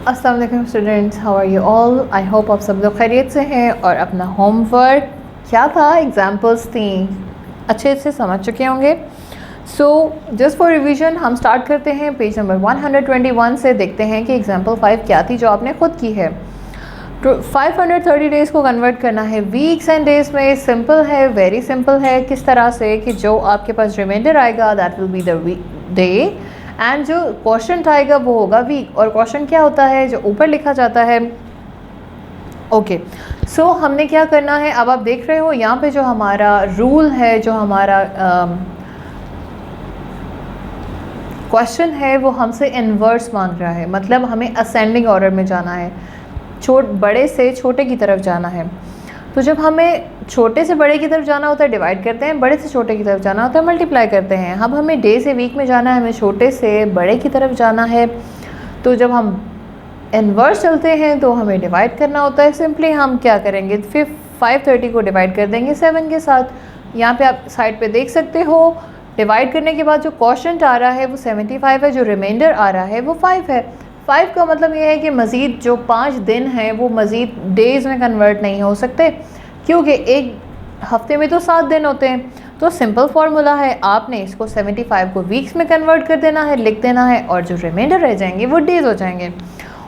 अस्सलाम वालेकुम students, how are you all. I hope आप सब लोग खैरियत से हैं और अपना होमवर्क क्या था, एग्जाम्पल्स थी, अच्छे से समझ चुके होंगे। सो जस्ट फॉर रिवीजन हम स्टार्ट करते हैं पेज नंबर 121 से। देखते हैं कि एग्जाम्पल 5 क्या थी जो आपने खुद की है। 530 डेज़ को कन्वर्ट करना है वीक्स एंड डेज़ में। सिंपल है, वेरी सिंपल है। किस तरह से कि जो आपके पास रिमाइंडर आएगा that will be the day and जो क्वेश्चन आएगा वो होगा वीक। और क्वेश्चन क्या होता है जो ऊपर लिखा जाता है। ओके, सो हमने क्या करना है, अब आप देख रहे हो यहाँ पे जो हमारा रूल है, जो हमारा क्वेश्चन है वो हमसे इन्वर्स मांग रहा है, मतलब हमें असेंडिंग ऑर्डर में जाना है, बड़े से छोटे की तरफ जाना है। तो जब हमें छोटे से बड़े की तरफ जाना होता है डिवाइड करते हैं, बड़े से छोटे की तरफ जाना होता है मल्टीप्लाई करते हैं। अब हमें डे से वीक में जाना है, हमें छोटे से बड़े की तरफ जाना है। तो जब हम इन्वर्स चलते हैं तो हमें डिवाइड करना होता है। सिंपली हम क्या करेंगे, फिर 530 को डिवाइड कर देंगे 7 के साथ। यहाँ पे आप साइड पे देख सकते हो, डिवाइड करने के बाद जो क्वोशंट आ रहा है वो 75 है, जो रिमाइंडर आ रहा है वो 5 है। 5 का मतलब ये है कि मज़ीद जो 5 दिन हैं वो मज़ीद डेज़ में कन्वर्ट नहीं हो सकते, क्योंकि एक हफ्ते में तो 7 दिन होते हैं। तो सिंपल फार्मूला है, आपने इसको 75 को वीक्स में कन्वर्ट कर देना है, लिख देना है, और जो रिमाइंडर रह जाएंगे वो डेज़ हो जाएंगे।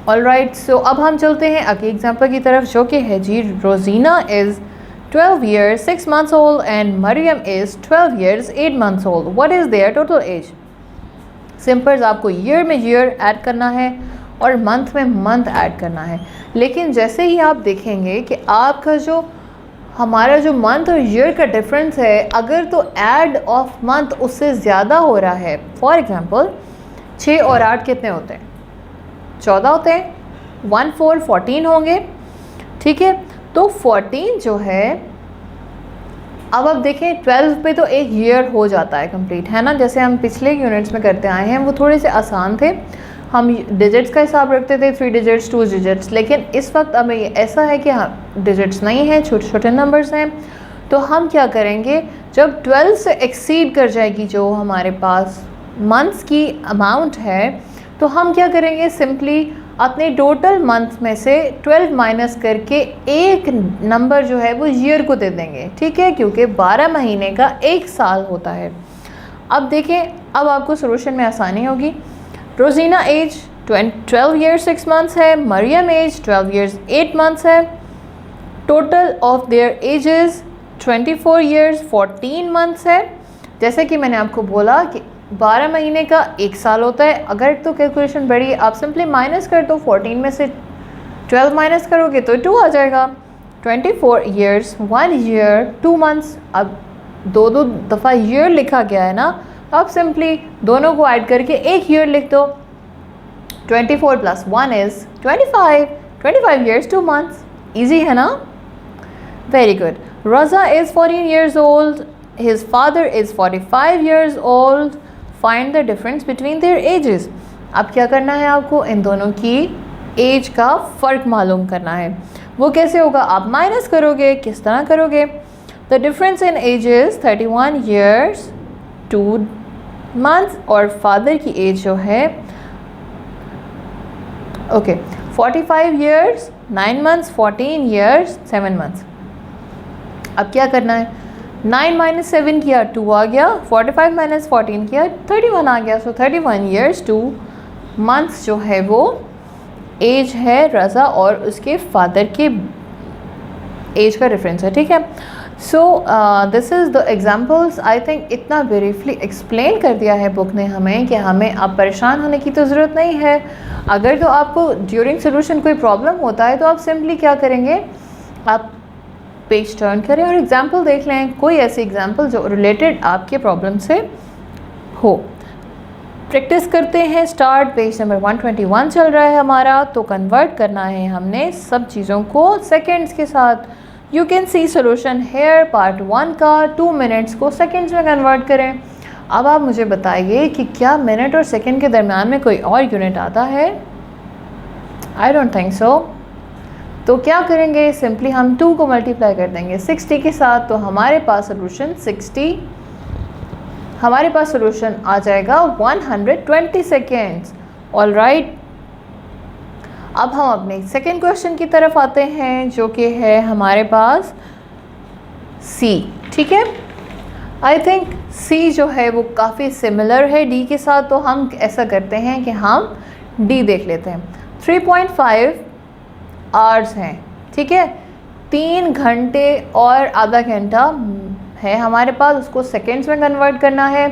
ऑलराइट, सो अब हम चलते हैं अगले एग्जाम्पल की तरफ, जो कि है जी, Rozina is 12 years 6 months old and Mariam is 12 years 8 months old. What is their total age? Simple आपको ईयर में ईयर ऐड करना है और मंथ में मंथ ऐड करना है। लेकिन जैसे ही आप देखेंगे कि आपका जो हमारा जो मंथ और ईयर का डिफरेंस है, अगर तो ऐड ऑफ मंथ उससे ज़्यादा हो रहा है, फॉर एग्जांपल 6 और 8 कितने होते हैं, 14 होते हैं, 1 4 14 होंगे, ठीक है। तो 14 जो है, अब आप देखें 12 पे तो एक ईयर हो जाता है कंप्लीट, है ना। जैसे हम पिछले यूनिट्स में करते आए हैं वो थोड़े से आसान थे, हम डिजिट्स का हिसाब रखते थे, 3 डिजिट्स 2 डिजिट्स। लेकिन इस वक्त हमें ऐसा है कि हाँ डिजिट्स नहीं है, छोटे छोटे नंबर्स हैं। तो हम क्या करेंगे, जब 12 से एक्सीड कर जाएगी जो हमारे पास मंथ्स की अमाउंट है, तो हम क्या करेंगे, सिंपली अपने टोटल मंथ में से 12 माइनस करके एक नंबर जो है वो ईयर को दे देंगे, ठीक है, क्योंकि 12 महीने का एक साल होता है। अब देखें, अब आपको सोल्यूशन में आसानी होगी। रोज़ीना एज 12 ईयर्स 6 मंथ्स है, मरियम एज 12 ईयर्स 8 मंथ्स है। Total of their edges 24 years 14 months है। जैसे कि मैंने आपको बोला कि 12 महीने का एक साल होता है। अगर तो कैलकुलेशन बड़ी, आप सिंपली माइनस कर दो, 14 में से 12 माइनस करोगे तो 2 आ जाएगा। 24 ईयर्स 1 ईयर 2 मंथ्स। अब दो दफ़ा ईयर लिखा गया है ना, अब सिंपली दोनों को ऐड करके एक ईयर लिख दो। 24 + 1 इज़ 25 ईयर्स 2 मंथ्स। ईजी है ना, very good. Raza is 14 years old, his father is 45 years old. Find the difference between their ages. अब क्या करना है, आपको इन दोनों की एज का फ़र्क मालूम करना है। वो कैसे होगा, आप माइनस करोगे। किस तरह करोगे, the difference in ages 31 years 2 months, और फादर की एज जो है 45 years 9 months, 14 years 7 months। अब क्या करना है, 9 - 7 किया 2 आ गया, 45 - 14 किया 31 आ गया। सो 31 ईयर्स 2 मंथ्स जो है वो एज है रज़ा और उसके फादर के एज का डिफरेंस है, ठीक है। सो this is the examples. I think इतना ब्रीफली एक्सप्लेन कर दिया है बुक ने हमें कि हमें अब परेशान होने की तो ज़रूरत नहीं है। अगर तो आपको ड्यूरिंग सोल्यूशन कोई प्रॉब्लम होता है तो आप सिंपली क्या करेंगे, आप पेज टर्न करें और एग्जाम्पल देख लें, कोई ऐसी एग्जाम्पल जो रिलेटेड आपके प्रॉब्लम से हो। प्रैक्टिस करते हैं। स्टार्ट पेज नंबर 121 चल रहा है हमारा। तो कन्वर्ट करना है हमने सब चीज़ों को सेकंड्स के साथ। You can see solution here. Part 1 का 2 मिनट्स को सेकंड्स में कन्वर्ट करें। अब आप मुझे बताइए कि क्या मिनट और सेकंड के दरमियान में कोई और यूनिट आता है? I don't think so. तो क्या करेंगे, सिंपली हम 2 को मल्टीप्लाई कर देंगे 60 के साथ। तो हमारे पास सोल्यूशन 60, हमारे पास सोल्यूशन आ जाएगा 120 सेकेंड्स। ऑलराइट, अब हम अपने सेकेंड क्वेश्चन की तरफ आते हैं, जो कि है हमारे पास सी। ठीक है, आई थिंक सी जो है वो काफ़ी सिमिलर है डी के साथ, तो हम ऐसा करते हैं कि हम डी देख लेते हैं। 3.5 आवर्स हैं, ठीक है, 3 घंटे और आधा घंटा है हमारे पास, उसको सेकेंड्स में कन्वर्ट करना है।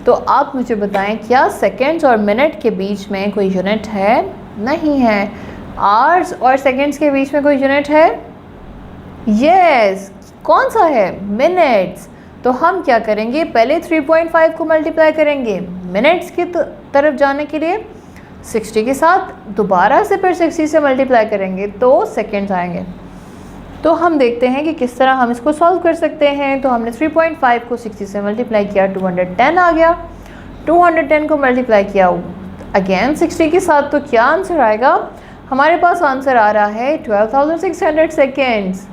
तो आप मुझे बताएं, क्या सेकेंड्स और मिनट के बीच में कोई यूनिट है? नहीं है। आवर्स और सेकेंड्स के बीच में कोई यूनिट है? यस। कौन सा है? मिनट्स। तो हम क्या करेंगे, पहले 3.5 को मल्टीप्लाई करेंगे मिनट्स की तरफ जाने के लिए 60 के साथ, दोबारा से फिर 60 से मल्टीप्लाई करेंगे तो सेकेंड्स आएंगे। तो हम देखते हैं कि किस तरह हम इसको सॉल्व कर सकते हैं। तो हमने 3.5 को 60 से मल्टीप्लाई किया, 210 आ गया। 210 को मल्टीप्लाई किया अगेन 60 के साथ, तो क्या आंसर आएगा? हमारे पास आंसर आ रहा है 12,600 seconds.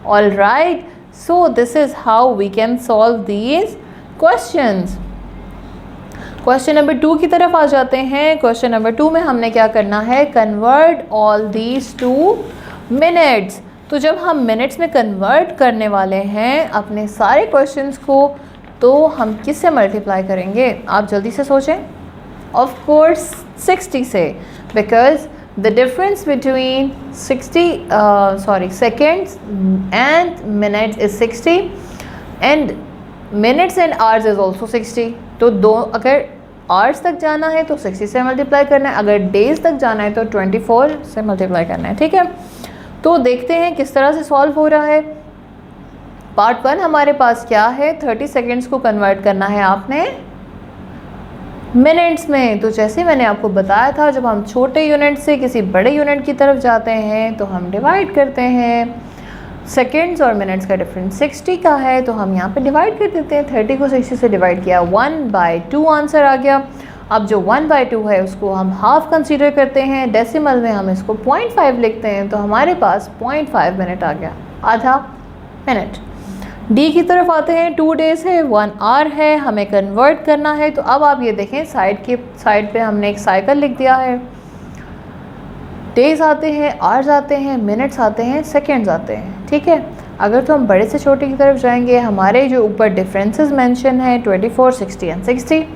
All right, so this is how we can solve these questions. Question number 2 की तरफ आ जाते हैं। क्वेश्चन नंबर 2 में हमने क्या करना है, convert all these two minutes. तो जब हम मिनट्स में कन्वर्ट करने वाले हैं अपने सारे क्वेश्चंस को, तो हम किससे मल्टीप्लाई करेंगे? आप जल्दी से सोचें। ऑफ कोर्स 60 से, because the difference between seconds and minutes is 60 and minutes and hours is also 60। तो अगर आवर्स तक जाना है तो 60 से मल्टीप्लाई करना है, अगर डेज तक जाना है तो 24 से मल्टीप्लाई करना है। ठीक है, तो देखते हैं किस तरह से सॉल्व हो रहा है। पार्ट 1 हमारे पास क्या है, 30 सेकेंड्स को कन्वर्ट करना है आपने मिनट्स में। तो जैसे मैंने आपको बताया था, जब हम छोटे यूनिट से किसी बड़े यूनिट की तरफ जाते हैं तो हम डिवाइड करते हैं। सेकेंड्स और मिनट्स का डिफरेंस 60 का है, तो हम यहाँ पे डिवाइड कर देते हैं। 30 को 60 से डिवाइड किया, 1/2 आंसर आ गया। अब जो 1/2 है उसको हम हाफ कंसीडर करते हैं, डेसिमल में हम इसको 0.5 लिखते हैं, तो हमारे पास 0.5 मिनट आ गया, आधा मिनट। डी की तरफ आते हैं, 2 डेज़ है, 1 आवर है, हमें कन्वर्ट करना है। तो अब आप ये देखें, साइड पे हमने एक साइकिल लिख दिया है। डेज़ आते हैं, आवर्स आते हैं, मिनट्स आते हैं, सेकेंड्स आते हैं। ठीक है, अगर तो हम बड़े से छोटे की तरफ जाएंगे, हमारे जो ऊपर डिफरेंसेस मेंशन है 24, 60 एंड 60,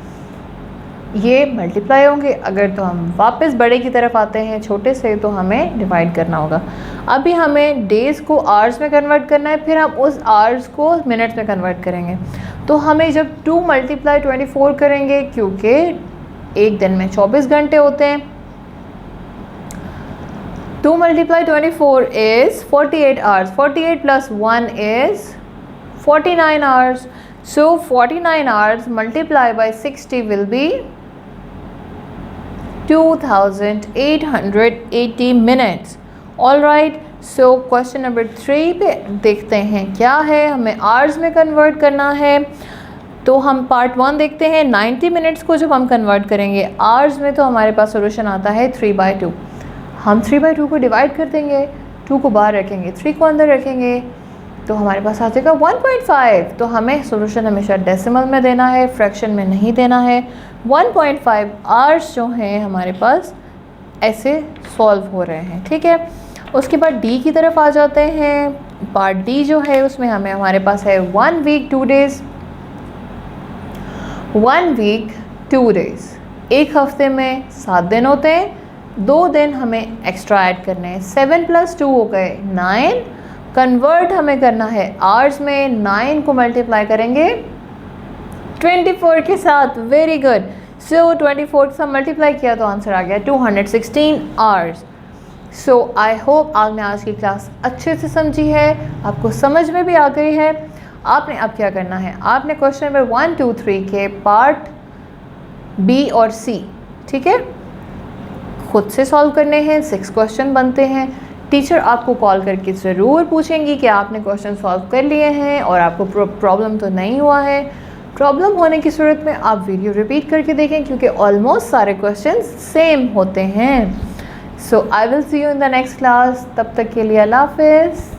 ये मल्टीप्लाई होंगे। अगर तो हम वापस बड़े की तरफ आते हैं छोटे से, तो हमें डिवाइड करना होगा। अभी हमें डेज़ को आवर्स में कन्वर्ट करना है, फिर हम उस आवर्स को मिनट्स में कन्वर्ट करेंगे। तो हमें जब 2 × 24 करेंगे, क्योंकि एक दिन में 24 घंटे होते हैं, 2 × 24 is 48 hours. 48 plus 1 is 49 hours. So 49 hours multiplied by 60 will be 2880 minutes. All right. So question number 3 पे देखते हैं क्या है, हमें hours में कन्वर्ट करना है। तो हम पार्ट 1 देखते हैं। 90 मिनट्स को जब हम कन्वर्ट करेंगे आवर्स में, तो हमारे पास सोल्यूशन आता है 3/2। हम 3/2 को डिवाइड कर देंगे, 2 को बाहर रखेंगे, 3 को अंदर रखेंगे, तो हमारे पास आ जाएगा 1.5। तो हमें सोल्यूशन हमेशा डेसिमल में देना है, फ्रैक्शन में नहीं देना है। 1.5 आवर्स जो हैं हमारे पास ऐसे सॉल्व हो रहे हैं। ठीक है, उसके बाद डी की तरफ आ जाते हैं। पार्ट डी जो है उसमें हमारे पास है 1 वीक 2 डेज़। 1 वीक 2 डेज़, एक हफ्ते में 7 दिन होते हैं, 2 दिन हमें एक्स्ट्रा ऐड करने हैं। 7 + 2 हो गए 9। कन्वर्ट हमें करना है आवर्स में, 9 को मल्टीप्लाई करेंगे 24 के साथ। Very good. सो 24 के साथ मल्टीप्लाई किया तो आंसर आ गया 216 आवर्स। सो आई होप आपने आज की क्लास अच्छे से समझी है, आपको समझ में भी आ गई है। आपने अब क्या करना है, आपने क्वेश्चन नंबर 1, 2, 3 के पार्ट बी और सी, ठीक है, खुद से सॉल्व करने हैं। 6 क्वेश्चन बनते हैं। टीचर आपको कॉल करके ज़रूर पूछेंगी कि आपने क्वेश्चन सॉल्व कर लिए हैं और आपको प्रॉब्लम तो नहीं हुआ है। प्रॉब्लम होने की सूरत में आप वीडियो रिपीट करके देखें, क्योंकि ऑलमोस्ट सारे क्वेश्चन सेम होते हैं। So I will see you in the next class. तब तक के लिए अल्लाह हाफ़िज़।